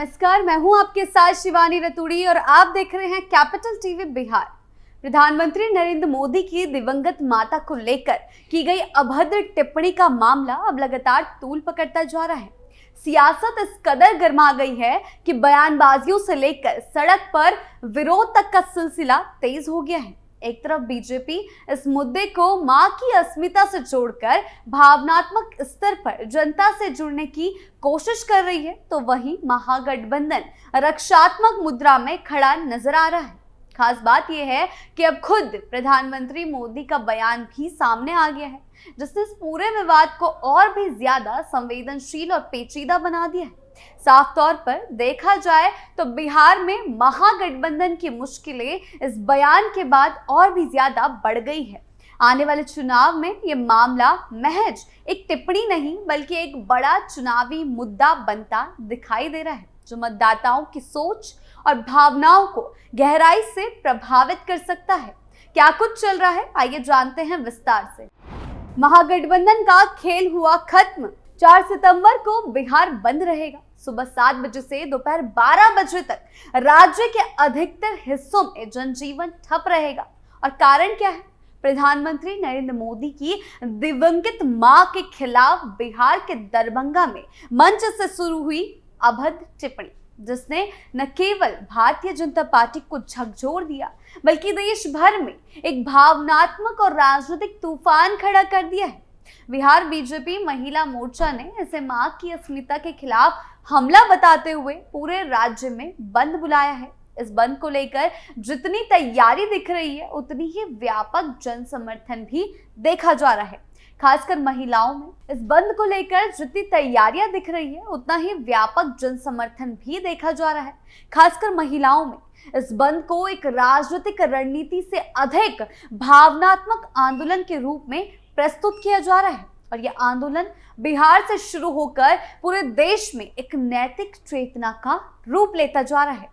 नमस्कार, मैं हूं आपके साथ शिवानी रतूड़ी और आप देख रहे हैं कैपिटल टीवी बिहार। प्रधानमंत्री नरेंद्र मोदी की दिवंगत माता को लेकर की गई अभद्र टिप्पणी का मामला अब लगातार तूल पकड़ता जा रहा है। सियासत इस कदर गर्मा गई है कि बयानबाजियों से लेकर सड़क पर विरोध तक का सिलसिला तेज हो गया है। एक तरफ बीजेपी इस मुद्दे को मां की अस्मिता से जोड़कर भावनात्मक स्तर पर जनता से जुड़ने की कोशिश कर रही है, तो वहीं महागठबंधन रक्षात्मक मुद्रा में खड़ा नजर आ रहा है। खास बात यह है कि अब खुद प्रधानमंत्री मोदी का बयान भी सामने आ गया है, जिसने इस पूरे विवाद को और भी ज्यादा संवेदनशील और पेचीदा बना दिया है। साफ तौर पर देखा जाए तो बिहार में महागठबंधन की मुश्किलें इस बयान के बाद और भी ज्यादा बढ़ गई है। आने वाले चुनाव में ये मामला महज एक टिप्पणी नहीं बल्कि एक बड़ा चुनावी मुद्दा बनता दिखाई दे रहा है, जो मतदाताओं की सोच और भावनाओं को गहराई से प्रभावित कर सकता है। क्या कुछ चल रहा है, आइए जानते हैं विस्तार से। महागठबंधन का खेल हुआ खत्म। 4 सितंबर को बिहार बंद रहेगा। सुबह 7 बजे से दोपहर 12 बजे तक राज्य के अधिकतर हिस्सों में जनजीवन ठप रहेगा। और कारण क्या है? प्रधानमंत्री नरेंद्र मोदी की दिवंगत मां के खिलाफ बिहार के दरभंगा में मंच से शुरू हुई अभद्र टिप्पणी, जिसने न केवल भारतीय जनता पार्टी को झकझोर दिया बल्कि देश भर में एक भावनात्मक और राजनीतिक तूफान खड़ा कर दिया है। बिहार बीजेपी महिला मोर्चा ने इसे मां की अस्मिता के खिलाफ हमला बताते हुए पूरे राज्य में बंद बुलाया है। इस बंद को लेकर जितनी तैयारी दिख रही है, उतनी ही व्यापक जन समर्थन भी देखा जा रहा है। खासकर महिलाओं में इस बंद को लेकर जितनी तैयारियां दिख रही है, उतना ही व्यापक जन समर्थन भी देखा जा रहा है। खासकर महिलाओं में इस बंद को एक राजनीतिक रणनीति से अधिक भावनात्मक आंदोलन के रूप में प्रस्तुत किया जा रहा है। और यह आंदोलन बिहार से शुरू होकर पूरे देश में एक नैतिक चेतना का रूप लेता जा रहा है।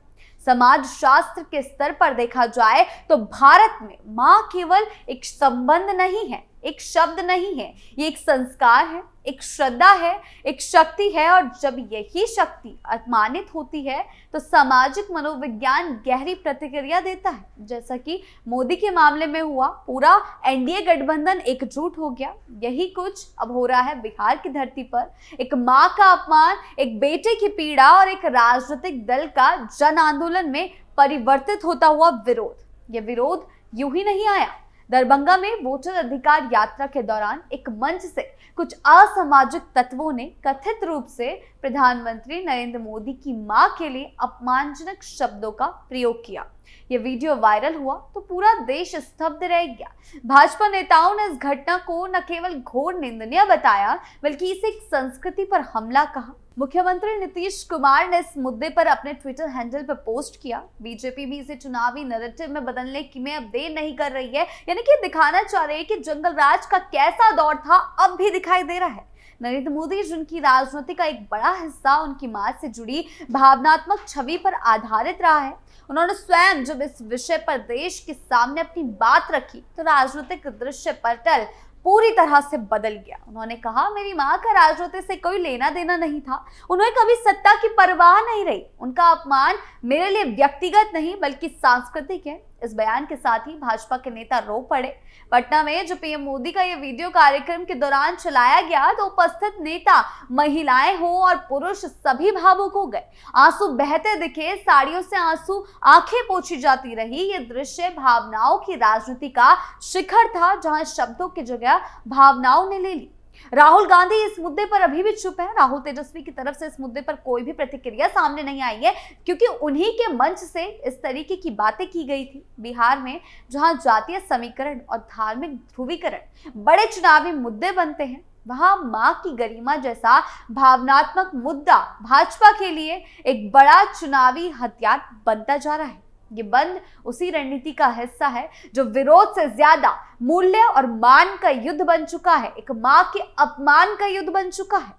समाज शास्त्र के स्तर पर देखा जाए तो भारत में मां केवल एक संबंध नहीं है, एक शब्द नहीं है, ये एक संस्कार है, एक श्रद्धा है, एक शक्ति है। और जब यही शक्ति अपमानित होती है तो सामाजिक मनोविज्ञान गहरी प्रतिक्रिया देता है। जैसा कि मोदी के मामले में हुआ, पूरा एनडीए गठबंधन एकजुट हो गया। यही कुछ अब हो रहा है बिहार की धरती पर। एक मां का अपमान, एक बेटे की पीड़ा और एक राजनीतिक दल का जन आंदोलन में परिवर्तित होता हुआ विरोध। यह विरोध यूं ही नहीं आया। दरभंगा में वोटर अधिकार यात्रा के दौरान एक मंच से कुछ असामाजिक तत्वों ने कथित रूप से प्रधानमंत्री नरेंद्र मोदी की मां के लिए अपमानजनक शब्दों का प्रयोग किया। यह वीडियो वायरल हुआ तो पूरा देश स्तब्ध रह गया। भाजपा नेताओं ने इस घटना को न केवल घोर निंदनीय बताया बल्कि इसे एक संस्कृति पर हमला कहा। मुख्यमंत्री नीतीश कुमार ने इस मुद्दे पर अपने ट्विटर हैंडल पर पोस्ट किया। बीजेपी भी इसे चुनावी नैरेटिव में बदलने की में अब देर नहीं कर रही है, यानी कि दिखाना चाह रही है कि जंगल राज का कैसा दौर था अब भी दिखाई दे रहा है। नरेंद्र मोदी, जिनकी राजनीति का एक बड़ा हिस्सा उनकी मां से जुड़ी भावनात्मक छवि पर आधारित रहा है, उन्होंने स्वयं जब इस विषय पर देश के सामने अपनी बात रखी तो राजनीतिक दृश्य पटल पूरी तरह से बदल गया। उन्होंने कहा, मेरी मां का राजनीति से कोई लेना देना नहीं था, उन्हें कभी सत्ता की परवाह नहीं रही, उनका अपमान मेरे लिए व्यक्तिगत नहीं बल्कि सांस्कृतिक है। इस बयान के साथ ही भाजपा के नेता रो पड़े। पटना में जब पीएम मोदी का यह वीडियो कार्यक्रम के दौरान चलाया गया तो उपस्थित नेता, महिलाएं हो और पुरुष, सभी भावुक हो गए। आंसू बहते दिखे, साड़ियों से आंसू आंखें पोंछी जाती रही। ये दृश्य भावनाओं की राजनीति का शिखर था, जहां शब्दों की जगह भावनाओं ने ले ली। राहुल गांधी इस मुद्दे पर अभी भी चुप है। राहुल तेजस्वी की तरफ से इस मुद्दे पर कोई भी प्रतिक्रिया सामने नहीं आई है, क्योंकि उन्हीं के मंच से इस तरीके की बातें की गई थी। बिहार में जहां जातीय समीकरण और धार्मिक ध्रुवीकरण बड़े चुनावी मुद्दे बनते हैं, वहां मां की गरिमा जैसा भावनात्मक मुद्दा भाजपा के लिए एक बड़ा चुनावी हथियार बनता जा रहा है। ये बंद उसी रणनीति का हिस्सा है जो विरोध से ज्यादा मूल्य और मान का युद्ध बन चुका है, एक मां के अपमान का युद्ध बन चुका है।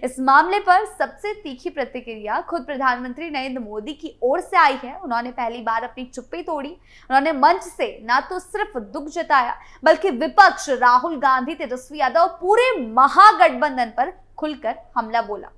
इस मामले पर सबसे तीखी प्रतिक्रिया खुद प्रधानमंत्री नरेंद्र मोदी की ओर से आई है। उन्होंने पहली बार अपनी चुप्पी तोड़ी। उन्होंने मंच से न तो सिर्फ दुख जताया बल्कि विपक्ष राहुल गांधी, तेजस्वी यादव, पूरे महागठबंधन पर खुलकर हमला बोला।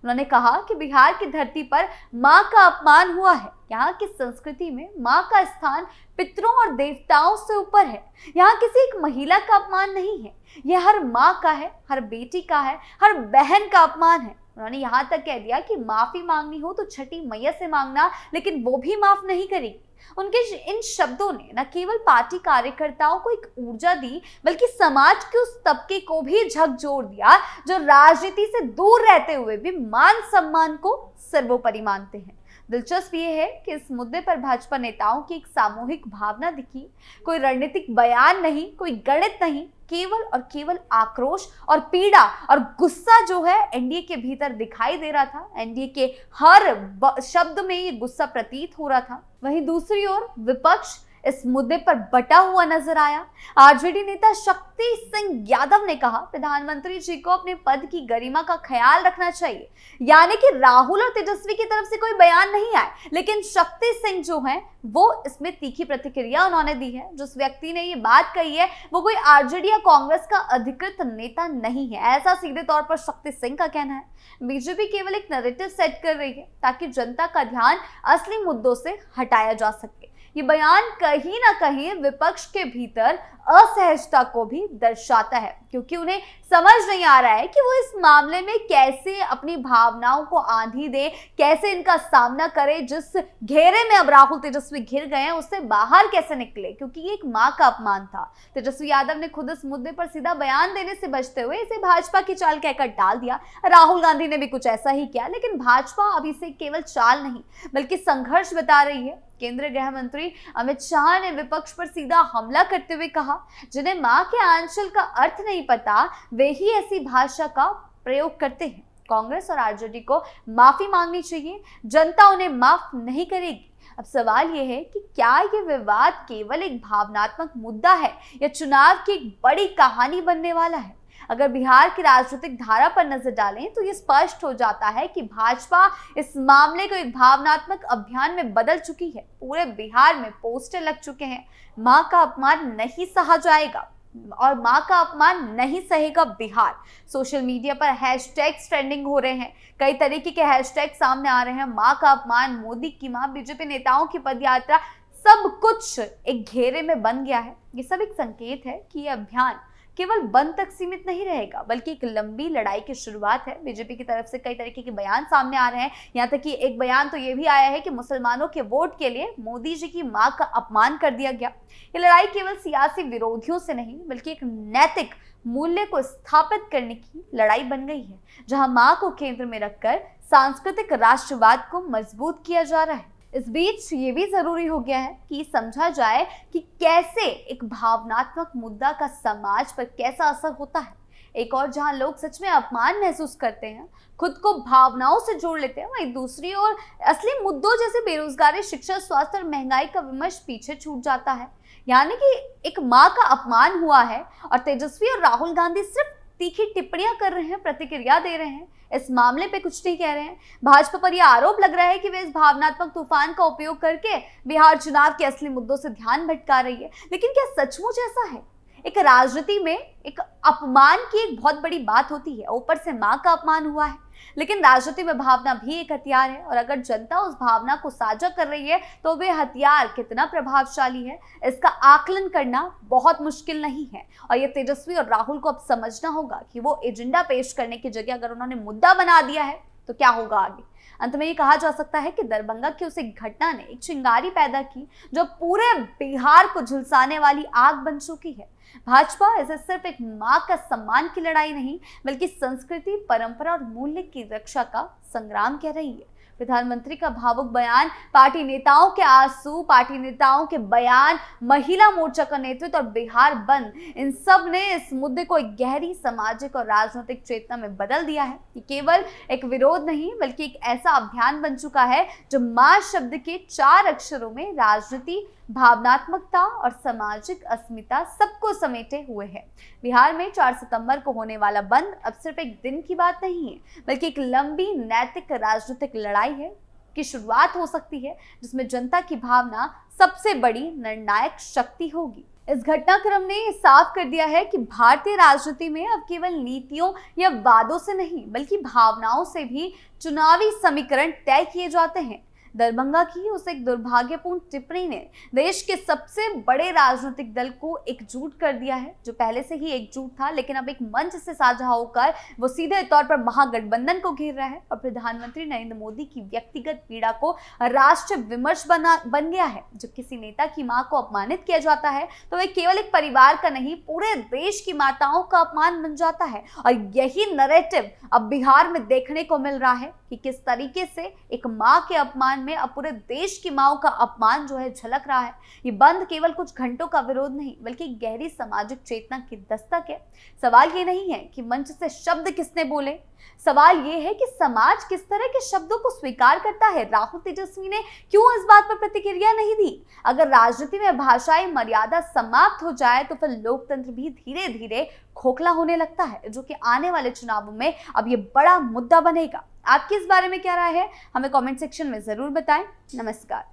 उन्होंने कहा कि बिहार की धरती पर मां का अपमान हुआ है। यहाँ की संस्कृति में मां का स्थान पितरों और देवताओं से ऊपर है। यहाँ किसी एक महिला का अपमान नहीं है, यह हर मां का है, हर बेटी का है, हर बहन का अपमान है। उन्होंने यहाँ तक कह दिया कि माफी मांगनी हो तो छठी मैया से मांगना, लेकिन वो भी माफ नहीं करेगी। उनके इन शब्दों ने न केवल पार्टी कार्यकर्ताओं को एक ऊर्जा दी, बल्कि समाज के उस तबके को भी झकझोर दिया जो राजनीति से दूर रहते हुए भी मान सम्मान को सर्वोपरि मानते हैं। दिलचस्प ये है कि इस मुद्दे पर भाजपा नेताओं की एक सामूहिक भावना दिखी। कोई रणनीतिक बयान नहीं, कोई गणित नहीं, केवल और केवल आक्रोश और पीड़ा और गुस्सा जो है एनडीए के भीतर दिखाई दे रहा था। एनडीए के हर शब्द में ये गुस्सा प्रतीत हो रहा था। वहीं दूसरी ओर विपक्ष इस मुद्दे पर बटा हुआ नजर आया। आरजेडी नेता शक्ति सिंह यादव ने कहा, प्रधानमंत्री जी को अपने पद की गरिमा का ख्याल रखना चाहिए। यानी कि राहुल और तेजस्वी की तरफ से कोई बयान नहीं आए, लेकिन शक्ति सिंह जो है वो इसमें तीखी प्रतिक्रिया उन्होंने दी है। जिस व्यक्ति ने ये बात कही है वो कोई आरजेडी या कांग्रेस का अधिकृत नेता नहीं है, ऐसा सीधे तौर पर शक्ति सिंह का कहना है। बीजेपी केवल एक नैरेटिव सेट कर रही है ताकि जनता का ध्यान असली मुद्दों से हटाया जा सके। ये बयान कहीं ना कहीं विपक्ष के भीतर असहजता को भी दर्शाता है, क्योंकि उन्हें समझ नहीं आ रहा है कि वो इस मामले में कैसे अपनी भावनाओं को आंधी दे, कैसे इनका सामना करे। जिस घेरे में अब राहुल तेजस्वी घिर गए हैं उससे बाहर कैसे निकले, क्योंकि ये एक मां का अपमान था। तेजस्वी यादव ने खुद इस मुद्दे पर सीधा बयान देने से बचते हुए इसे भाजपा की चाल कहकर टाल दिया। राहुल गांधी ने भी कुछ ऐसा ही किया, लेकिन भाजपा अब इसे केवल चाल नहीं बल्कि संघर्ष बता रही है। केंद्रीय गृह मंत्री अमित शाह ने विपक्ष पर सीधा हमला करते हुए कहा, जिन्हें मां के आंचल का अर्थ नहीं पता वे ही ऐसी भाषा का प्रयोग करते हैं। कांग्रेस और आरजेडी को माफी मांगनी चाहिए, जनता उन्हें माफ नहीं करेगी। अब सवाल यह है कि क्या ये विवाद केवल एक भावनात्मक मुद्दा है या चुनाव की एक बड़ी कहानी बनने वाला है। अगर बिहार की राजनीतिक धारा पर नजर डालें तो ये स्पष्ट हो जाता है कि भाजपा इस मामले को एक भावनात्मक अभियान में बदल चुकी है। पूरे बिहार में पोस्टर लग चुके हैं, मां का अपमान नहीं सहा जाएगा और मां का अपमान नहीं सहेगा बिहार। सोशल मीडिया पर हैशटैग्स ट्रेंडिंग हो रहे हैं, कई तरीके के हैशटैग सामने आ रहे हैं। मां का अपमान, मोदी की मां, बीजेपी नेताओं की पदयात्रा, सब कुछ एक घेरे में बन गया है। ये सब एक संकेत है कि यह अभियान केवल बंद तक सीमित नहीं रहेगा, बल्कि एक लंबी लड़ाई की शुरुआत है। बीजेपी की तरफ से कई तरीके के बयान सामने आ रहे हैं। यहाँ तक कि एक बयान तो ये भी आया है कि मुसलमानों के वोट के लिए मोदी जी की मां का अपमान कर दिया गया। ये लड़ाई केवल सियासी विरोधियों से नहीं बल्कि एक नैतिक मूल्य को स्थापित करने की लड़ाई बन गई है, जहां मां को केंद्र में रखकर सांस्कृतिक राष्ट्रवाद को मजबूत किया जा रहा है। इस बीच ये भी जरूरी हो गया है कि समझा जाए कि कैसे एक भावनात्मक मुद्दा का समाज पर कैसा असर होता है। एक और जहां लोग सच में अपमान महसूस करते हैं, खुद को भावनाओं से जोड़ लेते हैं, वहीं दूसरी ओर असली मुद्दों जैसे बेरोजगारी, शिक्षा, स्वास्थ्य और महंगाई का विमर्श पीछे छूट जाता है। यानी कि एक मां का अपमान हुआ है और तेजस्वी और राहुल गांधी सिर्फ तीखी टिप्पणियां कर रहे हैं, प्रतिक्रिया दे रहे हैं, इस मामले पे कुछ नहीं कह रहे हैं। भाजपा पर यह आरोप लग रहा है कि वे इस भावनात्मक तूफान का उपयोग करके बिहार चुनाव के असली मुद्दों से ध्यान भटका रही है। लेकिन क्या सचमुच ऐसा है? एक राजनीति में एक अपमान की एक बहुत बड़ी बात होती है, ऊपर से मां का अपमान हुआ है, लेकिन राजनीति में भावना भी एक हथियार है और अगर जनता उस भावना को साझा कर रही है तो वे हथियार कितना प्रभावशाली है इसका आकलन करना बहुत मुश्किल नहीं है। और ये तेजस्वी और राहुल को अब समझना होगा कि वो एजेंडा पेश करने की जगह अगर उन्होंने मुद्दा बना दिया है तो क्या होगा आगे। अंत में ये कहा जा सकता है कि दरभंगा की उस एक घटना ने एक चिंगारी पैदा की जो पूरे बिहार को झुलसाने वाली आग बन चुकी है। भाजपा इसे सिर्फ एक मां का सम्मान की लड़ाई नहीं बल्कि संस्कृति, परंपरा और मूल्य की रक्षा का संग्राम कह रही है। प्रधानमंत्री का भावुक बयान, पार्टी नेताओं के आंसू, पार्टी नेताओं के बयान, महिला मोर्चा का नेतृत्व और बिहार बंद, इन सब ने इस मुद्दे को एक गहरी सामाजिक और राजनीतिक चेतना में बदल दिया है। ये केवल एक विरोध नहीं बल्कि एक ऐसा अभियान बन चुका है जो मां शब्द के 4 अक्षरों में राजनीति, भावनात्मकता और सामाजिक अस्मिता सबको समेटे हुए है। बिहार में 4 सितंबर को होने वाला बंद अब सिर्फ एक दिन की बात नहीं है बल्कि एक लंबी नैतिक राजनीतिक लड़ाई है। की शुरुआत हो सकती है, जिसमें जनता की भावना सबसे बड़ी निर्णायक शक्ति होगी। इस घटनाक्रम ने ये साफ कर दिया है कि भारतीय राजनीति में अब केवल नीतियों या वादों से नहीं बल्कि भावनाओं से भी चुनावी समीकरण तय किए जाते हैं। दरभंगा की उस एक दुर्भाग्यपूर्ण टिप्पणी ने देश के सबसे बड़े राजनीतिक दल को एकजुट कर दिया है, जो पहले से ही एकजुट था, लेकिन अब एक मंच से साझा होकर वो सीधे तौर पर महागठबंधन को घेर रहा है और प्रधानमंत्री नरेंद्र मोदी की व्यक्तिगत पीड़ा को राष्ट्रीय विमर्श बन गया है। जब किसी नेता की मां को अपमानित किया जाता है तो वह केवल एक परिवार का नहीं, पूरे देश की माताओं का अपमान बन जाता है। और यही नैरेटिव अब बिहार में देखने को मिल रहा है कि किस तरीके से एक मां के अपमान में अब पूरे देश की माओं का अपमान जो है झलक रहा है। ये बंद केवल कुछ घंटों का विरोध नहीं बल्कि गहरी सामाजिक चेतना की दस्तक है। सवाल ये नहीं है कि मंच से शब्द किसने बोले, सवाल ये है कि समाज किस तरह के शब्दों को स्वीकार करता है। राहुल तेजस्वी ने क्यों इस बात पर प्रतिक्रिया नहीं दी? अगर राजनीति में भाषाई मर्यादा समाप्त हो जाए तो फिर लोकतंत्र भी धीरे धीरे खोखला होने लगता है, जो कि आने वाले चुनावों में अब ये बड़ा मुद्दा बनेगा। आपकी इस बारे में क्या राय है? हमें कमेंट सेक्शन में जरूर बताएं। नमस्कार।